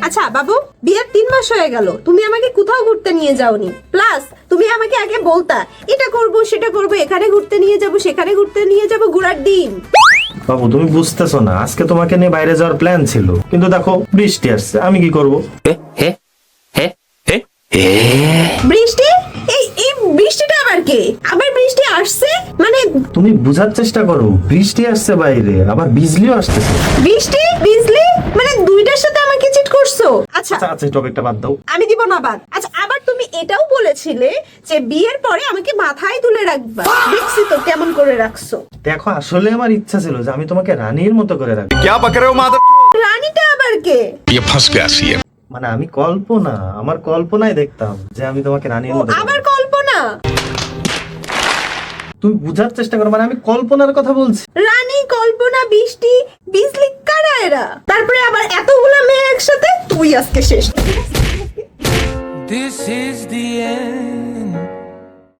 আচ্ছা বাবু, বিয়ের 3 মাস হয়ে গেল, তুমি আমাকে কোথাও ঘুরতে নিয়ে যাওনি। প্লাস তুমি আমাকে আগে বলতা এটা করব সেটা করব, এখানে ঘুরতে নিয়ে যাব সেখানে ঘুরতে নিয়ে যাব, ঘোরার দিন। বাবু তুমি বুঝতেছো না, আজকে তোমাকে নিয়ে বাইরে যাওয়ার প্ল্যান ছিল, কিন্তু দেখো বৃষ্টি আসছে, আমি কি করব? বৃষ্টি? এই বৃষ্টিটা আবার কে? আবার বৃষ্টি আসছে মানে? তুমি বুঝার চেষ্টা করো, বৃষ্টি আসছে বাইরে, আবার বিজলিও আসতেছে। বৃষ্টি বিজলি মানে দুইটার সাথে আমাকে চিট করছো? আচ্ছা আচ্ছা আচ্ছা, টপিকটা বাদ দাও। আমি দিব না বাদ। আচ্ছা আবার তুমি এটাও বলেছিলে যে বিয়ের পরে আমাকে মাথায় তুলে রাখবা, দেখছি তো কেমন করে রাখছো। দেখো আসলে আমার ইচ্ছা ছিল যে আমি তোমাকে রানীর মতো করে রাখবো। क्या बक रहे हो माधव? রানীটা আবার কে? ये फंस गया सीएम। মানে আমি কল্পনা, আমার কল্পনায় দেখতাম যে আমি তোমাকে রানীর ও মতো করে আবার রাখবো। কল্পনা? তুমি বুঝার চেষ্টা করো, মানে আমি কল্পনার কথা বলছি। রানী, কল্পনা, বৃষ্টি, বিজলি, কারা এরা? তারপরে আবার এতগুলো মেয়ে একসাথে, তুই আজকে শেষ। This is the end.